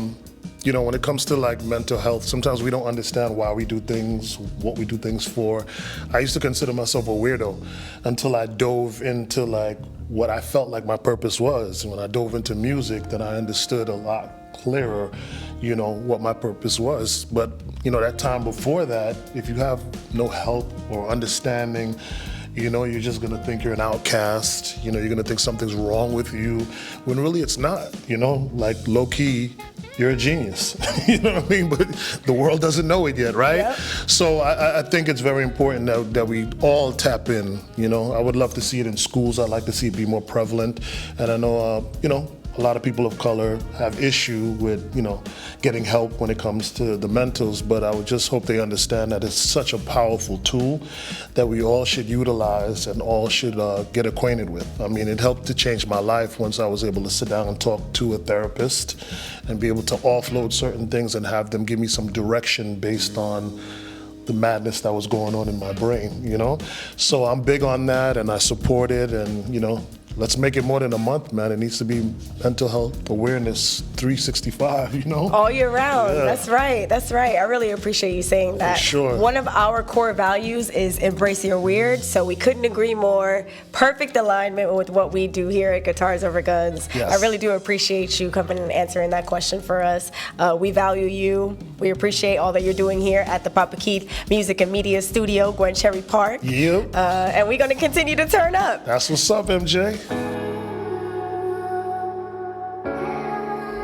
when it comes to like mental health, sometimes we don't understand why we do things, what we do things for. I used to consider myself a weirdo until I dove into like what I felt like my purpose was. And when I dove into music, then I understood a lot clearer, you know, what my purpose was. But, you know, that time before that, if you have no help or understanding, you know, you're just gonna think you're an outcast, you know, you're gonna think something's wrong with you, when really it's not, you know, like low key, you're a genius, you know what I mean? But the world doesn't know it yet, right? Yep. So I think it's very important that we all tap in, you know. I would love to see it in schools. I'd like to see it be more prevalent. And I know, you know, a lot of people of color have issue with, you know, getting help when it comes to the mentals, but I would just hope they understand that it's such a powerful tool that we all should utilize and all should get acquainted with. I mean, it helped to change my life once I was able to sit down and talk to a therapist and be able to offload certain things and have them give me some direction based on the madness that was going on in my brain, you know? So I'm big on that, and I support it, and, you know, let's make it more than a month, man. It needs to be mental health awareness 365, you know? All year round. Yeah. That's right. That's right. I really appreciate you saying that. sure. One of our core values is embrace your weird, so we couldn't agree more. Perfect alignment with what we do here at Guitars Over Guns. Yes. I really do appreciate you coming and answering that question for us. We value you. We appreciate all that you're doing here at the Papa Keith Music and Media Studio, Gwen Cherry Park. Yep. And we're going to continue to turn up. That's what's up, MJ.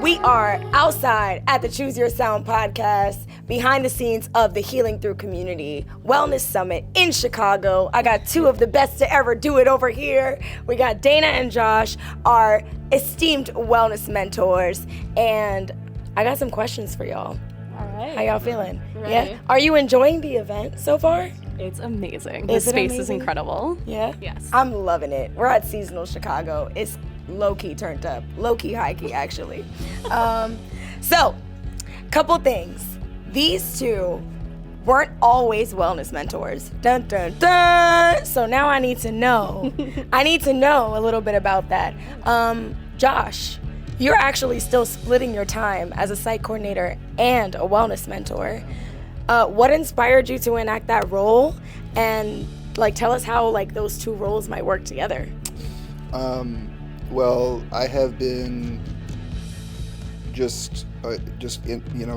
We are outside at the Choose Your Sound podcast, behind the scenes of the Healing Through Community Wellness Summit in Chicago. I got two of the best to ever do it over here. We got Dana and Josh, our esteemed wellness mentors, and I got some questions for y'all. All right. How y'all feeling? Ready. Yeah? Are you enjoying the event so far? It's amazing. Is The it space is amazing? incredible. Yeah? Yes. I'm loving it. We're at Seasonal Chicago. It's low-key turned up. Low-key, high-key, actually. So, couple things. These two weren't always wellness mentors. Dun, dun, dun. So now I need to know. I need to know a little bit about that. Josh, you're actually still splitting your time as a site coordinator and a wellness mentor. What inspired you to enact that role? And tell us how those two roles might work together. Well, I have been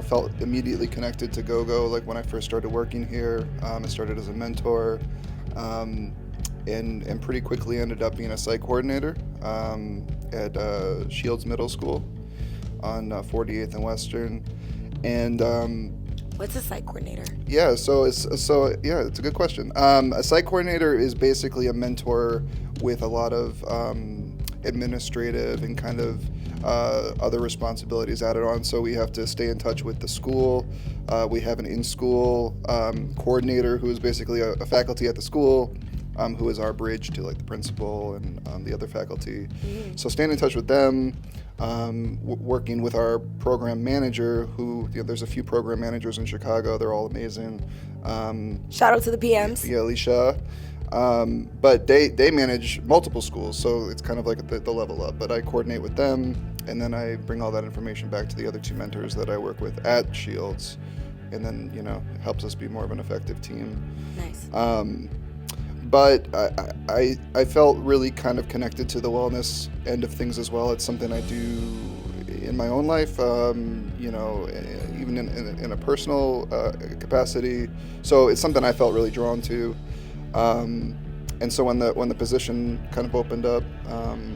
felt immediately connected to GOGO. Like when I first started working here, I started as a mentor, and pretty quickly ended up being a site coordinator at Shields Middle School on 48th and Western, and What's a site coordinator? yeah, it's a good question. A site coordinator is basically a mentor with a lot of administrative and kind of other responsibilities added on. So we have to stay in touch with the school. We have an in-school coordinator who is basically a faculty at the school, who is our bridge to the principal and the other faculty. So staying in touch with them, working with our program manager, who there's a few program managers in Chicago. They're all amazing. Shout out to the PMs. Yeah, Alicia. But they manage multiple schools, so it's kind of like the level up. But I coordinate with them, and then I bring all that information back to the other two mentors that I work with at Shields, and then it helps us be more of an effective team. Nice. But I felt really kind of connected to the wellness end of things as well. It's something I do in my own life, even in a personal capacity. So it's something I felt really drawn to. And so when the position kind of opened up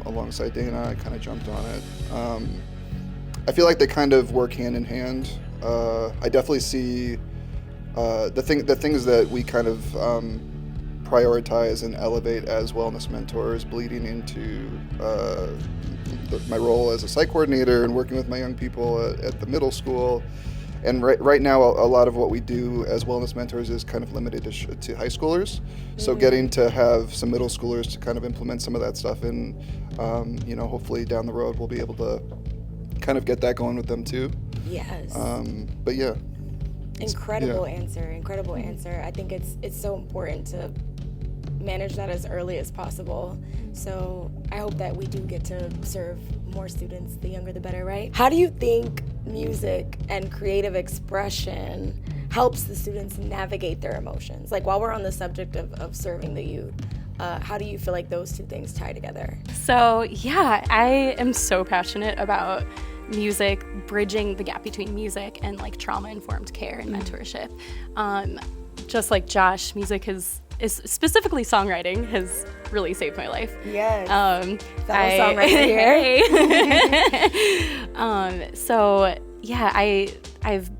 alongside Dana, I kind of jumped on it. I feel like they kind of work hand in hand. I definitely see the things that we kind of prioritize and elevate as wellness mentors bleeding into my role as a site coordinator and working with my young people at the middle school. And right now, a lot of what we do as wellness mentors is kind of limited to high schoolers. So getting to have some middle schoolers to kind of implement some of that stuff, and hopefully down the road we'll be able to kind of get that going with them too. Yes. But yeah. Incredible answer. I think it's so important to manage that as early as possible. So I hope that we do get to serve more students. The younger the better, right? How do you think music and creative expression helps the students navigate their emotions? While we're on the subject of serving the youth, how do you feel like those two things tie together? So yeah, I am so passionate about music, bridging the gap between music and trauma-informed care and mentorship. Just like Josh, music is specifically songwriting has really saved my life. Yes. Songwriter here. So yeah, I've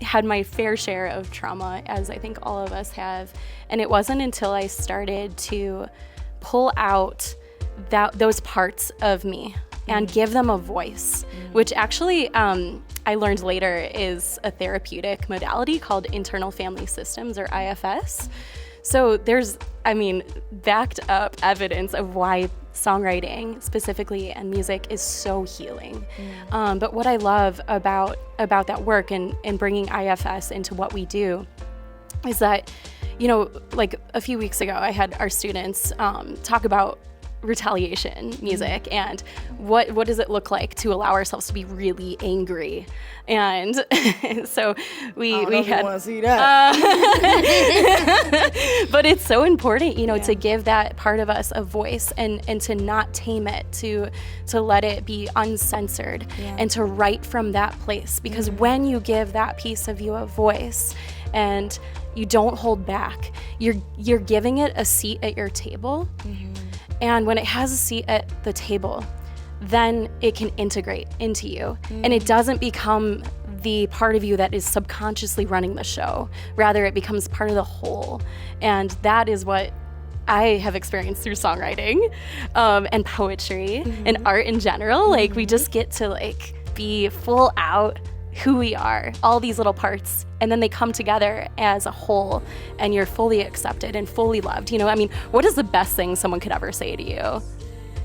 had my fair share of trauma, as I think all of us have, and it wasn't until I started to pull out those parts of me and give them a voice, which actually I learned later is a therapeutic modality called internal family systems, or IFS. So there's, backed up evidence of why songwriting specifically and music is so healing. But what I love about that work and bringing IFS into what we do is that, a few weeks ago I had our students talk about retaliation music, and what does it look like to allow ourselves to be really angry. And so we had want to see that. but it's so important, to give that part of us a voice and to not tame it, to let it be uncensored, and to write from that place, because when you give that piece of you a voice and you don't hold back, you're giving it a seat at your table. And when it has a seat at the table, then it can integrate into you. And it doesn't become the part of you that is subconsciously running the show. Rather, it becomes part of the whole. And that is what I have experienced through songwriting, and poetry, and art in general. Like, we just get to be full out who we are, all these little parts, and then they come together as a whole, and you're fully accepted and fully loved. What is the best thing someone could ever say to you?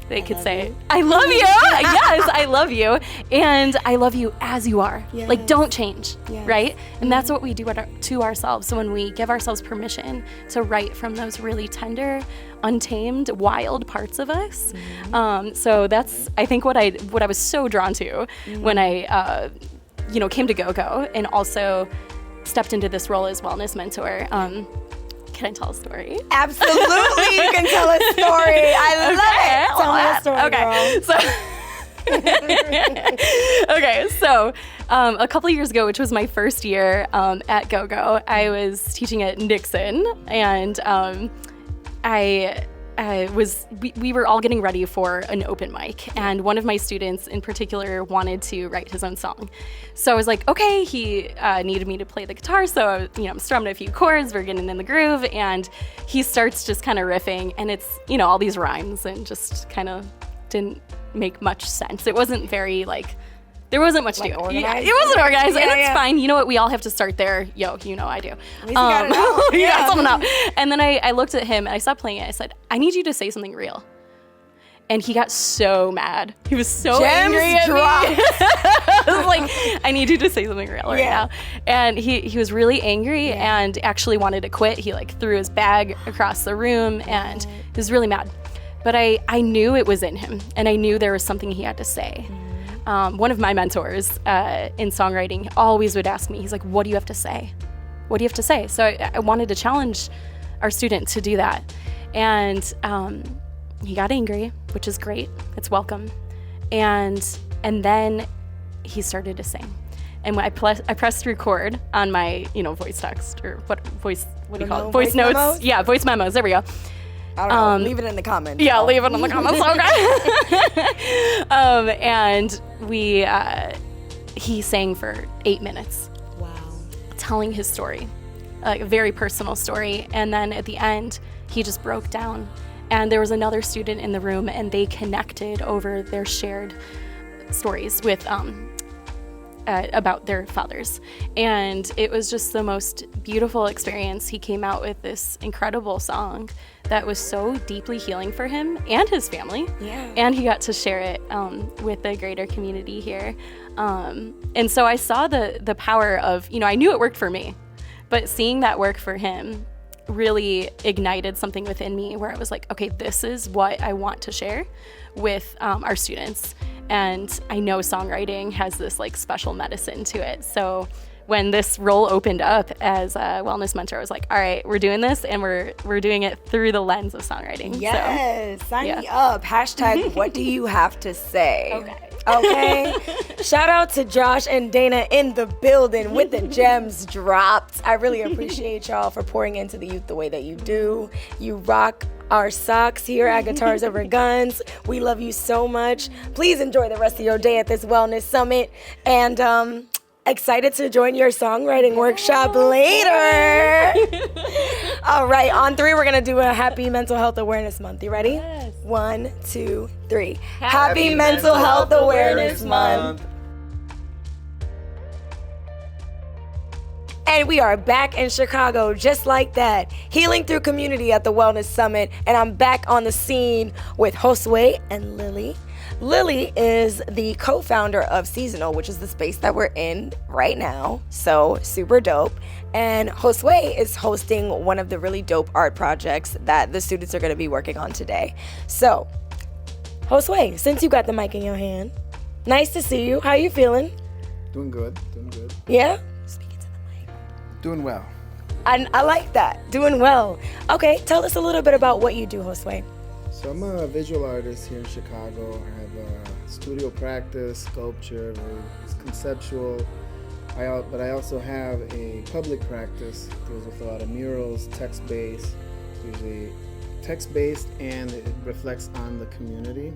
They could say, I love you. Yes, I love you. And I love you as you are. Yes. Don't change, right? And that's what we do to ourselves. So when we give ourselves permission to write from those really tender, untamed, wild parts of us. So that's, I think, what I was so drawn to when I came to GOGO, and also stepped into this role as wellness mentor. Can I tell a story? Absolutely, you can tell a story. I love it. Tell me a story, girl. So a couple of years ago, which was my first year at GOGO, I was teaching at Nixon, and we were all getting ready for an open mic, and one of my students in particular wanted to write his own song. So I was like, okay, he needed me to play the guitar, so I'm strumming a few chords, we're getting in the groove, and he starts just kind of riffing, and it's all these rhymes, and just kind of didn't make much sense. It wasn't very there wasn't much to it. Yeah, it wasn't organized, and it's fine. You know what? We all have to start there. I do. At least you got it out. You got something out. And then I looked at him, and I stopped playing it. I said, I need you to say something real. And he got so mad. He was so angry at me. I was like, I need you to say something real right now. And he was really angry and actually wanted to quit. He threw his bag across the room, and he was really mad. But I knew it was in him, and I knew there was something he had to say. One of my mentors in songwriting always would ask me, he's like, what do you have to say? What do you have to say? So I wanted to challenge our student to do that. And he got angry, which is great. It's welcome. And then he started to sing. And when I pressed record on my, voice text, or what do you call it? Voice notes. Memos? Yeah, voice memos. There we go. I don't know. Leave it in the comments. Yeah, leave it in the comments. Okay. And he sang for 8 minutes. Wow. Telling his story, a very personal story. And then at the end, he just broke down. And there was another student in the room, and they connected over their shared stories with about their fathers. And it was just the most beautiful experience. He came out with this incredible song that was so deeply healing for him and his family. Yeah. And he got to share it with the greater community here. And so I saw the power of, I knew it worked for me, but seeing that work for him really ignited something within me where I was like, okay, this is what I want to share with our students. And I know songwriting has this special medicine to it. So when this role opened up as a wellness mentor, I was like, all right, we're doing this, and we're doing it through the lens of songwriting. Yes, sign me up. Hashtag what do you have to say? Okay. Shout out to Josh and Dana in the building with the gems dropped. I really appreciate y'all for pouring into the youth the way that you do. You rock our socks here at Guitars Over Guns. We love you so much. Please enjoy the rest of your day at this wellness summit, and excited to join your songwriting workshop later. All right, on 3, we're gonna do a Happy Mental Health Awareness Month. You ready? Yes. 1, 2, 3. Happy Mental Health Awareness Month. And we are back in Chicago just like that, healing through community at the Wellness Summit. And I'm back on the scene with Josue and Lily. Lily is the co-founder of Seasonal, which is the space that we're in right now. So super dope. And Josue is hosting one of the really dope art projects that the students are going to be working on today. So Josue, since you got the mic in your hand, nice to see you. How you feeling? Doing good. Yeah? Doing well. I like that. Doing well. Okay, tell us a little bit about what you do, Josue. So I'm a visual artist here in Chicago. I have a studio practice, sculpture, it's conceptual. But I also have a public practice. Deals with a lot of murals, text-based, usually text-based, and it reflects on the community.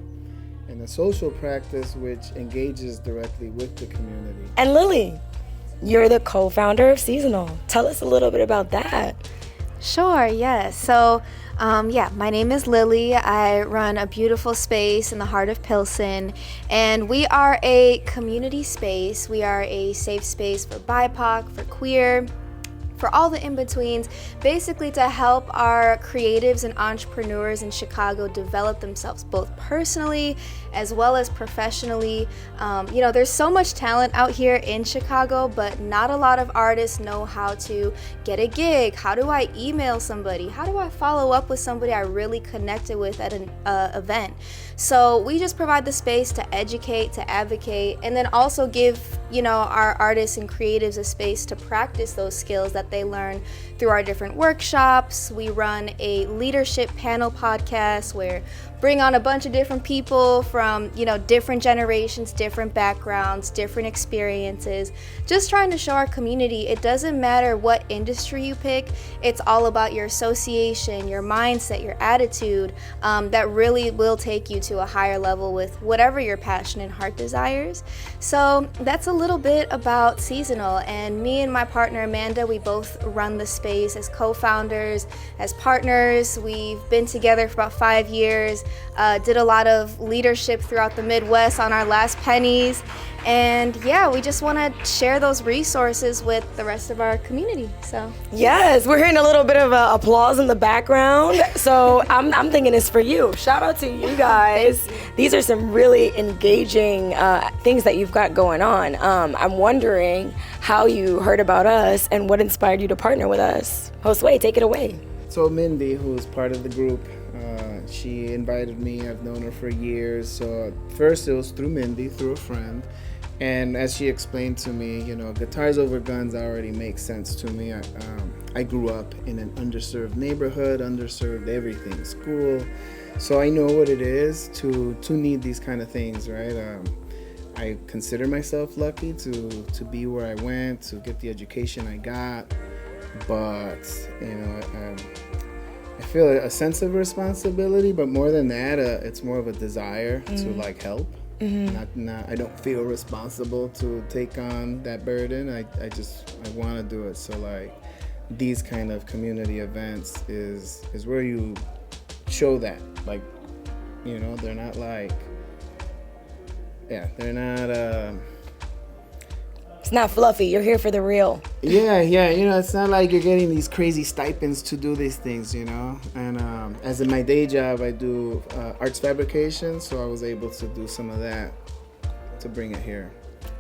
And a social practice which engages directly with the community. And Lily, you're the co-founder of Seasonal. Tell us a little bit about that. Sure, yes. So, my name is Lily. I run a beautiful space in the heart of Pilsen, and we are a community space. We are a safe space for BIPOC, for queer, for all the in-betweens, basically to help our creatives and entrepreneurs in Chicago develop themselves both personally as well as professionally. There's so much talent out here in Chicago, but not a lot of artists know how to get a gig. How do I email somebody? How do I follow up with somebody I really connected with at an event? So we just provide the space to educate, to advocate, and then also give, our artists and creatives a space to practice those skills that they learn through our different workshops. We run a leadership panel podcast where bring on a bunch of different people from, different generations, different backgrounds, different experiences, just trying to show our community it doesn't matter what industry you pick, it's all about your association, your mindset, your attitude, that really will take you to a higher level with whatever your passion and heart desires. So that's a little bit about Seasonal, and me and my partner Amanda, we both run the space as co-founders, as partners. We've been together for about 5 years. Did a lot of leadership throughout the Midwest on our last pennies. And we just want to share those resources with the rest of our community. So yes, we're hearing a little bit of applause in the background. So I'm thinking it's for you. Shout out to you guys. These are some really engaging things that you've got going on. I'm wondering how you heard about us and what inspired you to partner with us. Josue, take it away. So Mindy, who's part of the group, she invited me. I've known her for years. So first it was through Mindy, through a friend. And as she explained to me, Guitars Over Guns already makes sense to me. I grew up in an underserved neighborhood, underserved everything, school. So I know what it is to need these kind of things, right? I consider myself lucky to be where I went, to get the education I got. But, I feel a sense of responsibility, but more than that, it's more of a desire to help. Mm-hmm. I don't feel responsible to take on that burden. I want to do it. So these kind of community events is where you show that. They're not they're not. It's not fluffy. You're here for the real. Yeah. It's not like you're getting these crazy stipends to do these things, And as in my day job, I do arts fabrication, so I was able to do some of that to bring it here.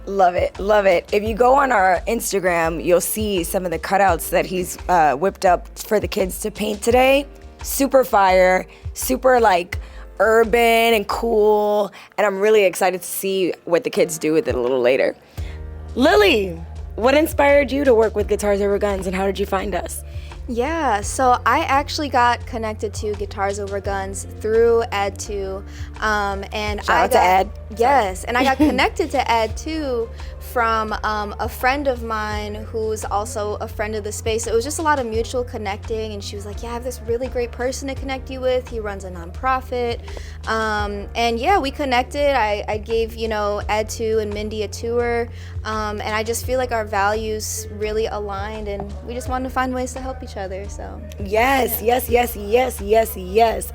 Love it, love it. If you go on our Instagram, you'll see some of the cutouts that he's whipped up for the kids to paint today. Super fire, super urban and cool, and I'm really excited to see what the kids do with it a little later. Lily, what inspired you to work with Guitars Over Guns, and how did you find us? Yeah, so I actually got connected to Guitars Over Guns through Ad2, and Shout out to Ad. Yes, and I got connected to Ad2 from a friend of mine who's also a friend of the space. So it was just a lot of mutual connecting, and she was like, I have this really great person to connect you with. He runs a nonprofit. And we connected. I gave, Ad2 and Mindy a tour, and I just feel like our values really aligned, and we just wanted to find ways to help each other, so. Yes.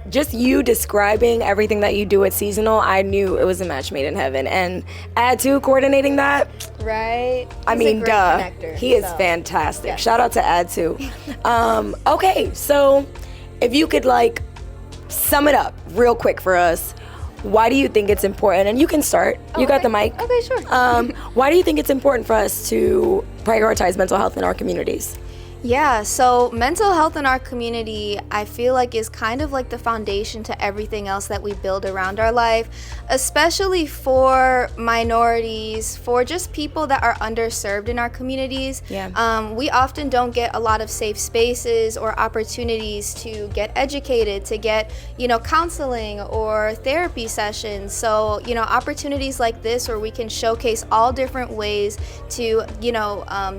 Just you describing everything that you do at Seasonal, I knew it was a match made in heaven. And Ad2 coordinating that, right? I mean, duh. He is fantastic. Yes. Shout out to Ad2. Okay, so if you could sum it up real quick for us, why do you think it's important? And you can start. You got the mic. Okay, sure. Why do you think it's important for us to prioritize mental health in our communities? Yeah, so mental health in our community, I feel like is kind of like the foundation to everything else that we build around our life, especially for minorities, for just people that are underserved in our communities. Yeah. We often don't get a lot of safe spaces or opportunities to get educated, to get, counseling or therapy sessions. So, opportunities like this where we can showcase all different ways to,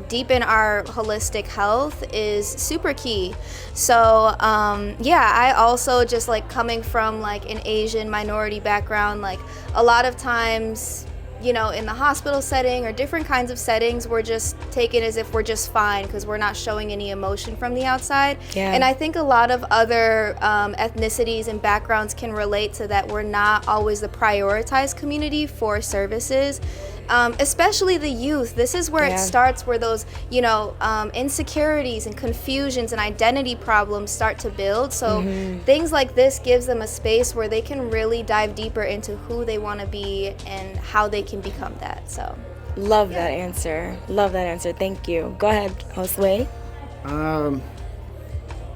deepen our holistic health is super key. So I also just like coming from like an Asian minority background, like a lot of times in the hospital setting or different kinds of settings, we're just taken as if we're just fine because we're not showing any emotion from the outside. Yeah. And I think a lot of other ethnicities and backgrounds can relate to that. We're not always the prioritized community for services. Especially the youth. This is where it starts, where those, insecurities and confusions and identity problems start to build. So things like this gives them a space where they can really dive deeper into who they want to be and how they can become that. So Love that answer. Thank you. Go ahead, Josue.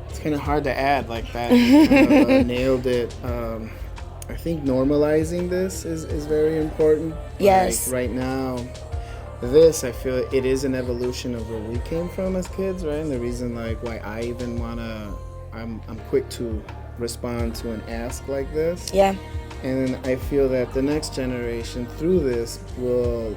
It's kind of hard to add like that. You kind of, nailed it. I think normalizing this is very important. Yes. Like right now, I feel it is an evolution of where we came from as kids, right? And the reason like why I even I'm quick to respond to an ask like this. Yeah. And I feel that the next generation through this will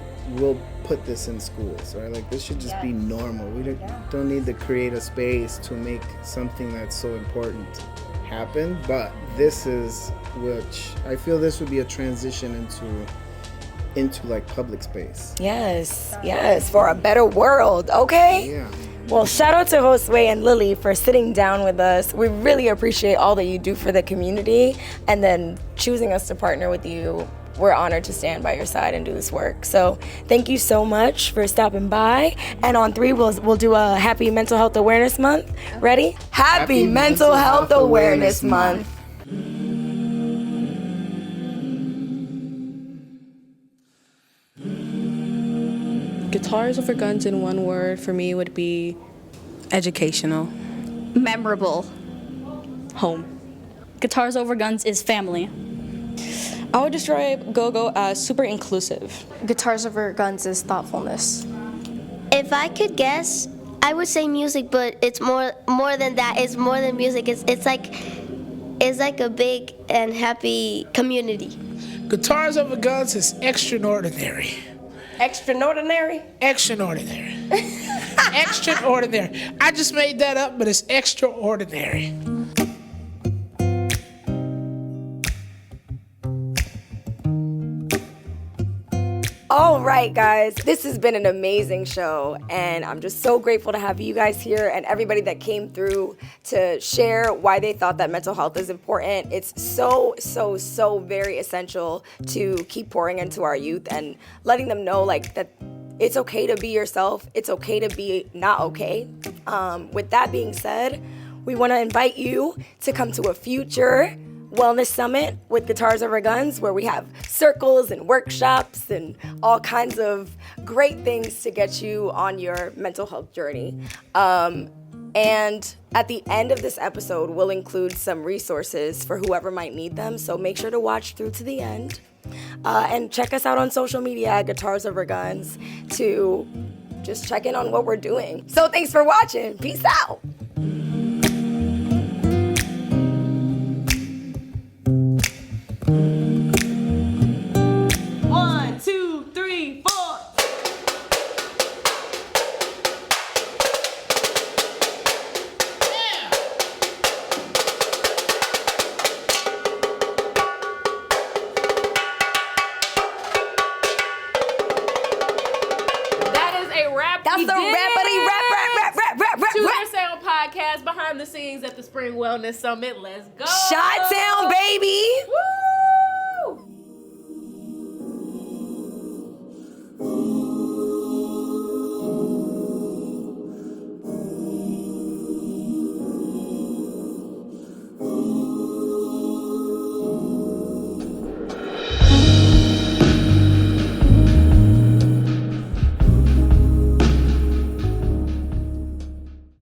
put this in schools, right? Like this should just be normal. We don't need to create a space to make something that's so important happen, but this is which I feel this would be a transition into like public space. Yes, for a better world, okay? Yeah. Well, shout out to Josue and Lily for sitting down with us. We really appreciate all that you do for the community, and then choosing us to partner with you. We're honored to stand by your side and do this work. So thank you so much for stopping by. And on 3, we'll do a Happy Mental Health Awareness Month. Ready? Happy Mental Health Awareness Month. Guitars Over Guns in one word for me would be educational. Memorable. Home. Guitars Over Guns is family. I would describe GOGO as super inclusive. Guitars Over Guns is thoughtfulness. If I could guess, I would say music, but it's more than that. It's more than music. It's like a big and happy community. Guitars Over Guns is extraordinary. Extraordinary? Extraordinary. Extraordinary. I just made that up, but it's extraordinary. All right, guys, this has been an amazing show, and I'm just so grateful to have you guys here and everybody that came through to share why they thought that mental health is important. It's so very essential to keep pouring into our youth and letting them know like that it's okay to be yourself. It's okay to be not okay. With that being said, we want to invite you to come to a future Wellness Summit with Guitars Over Guns, where we have circles and workshops and all kinds of great things to get you on your mental health journey. And at the end of this episode, we'll include some resources for whoever might need them, so make sure to watch through to the end. And check us out on social media at Guitars Over Guns to just check in on what we're doing. So thanks for watching. Peace out. Podcast behind the scenes at the Spring Wellness Summit. Let's go. Shot Town, baby. Woo!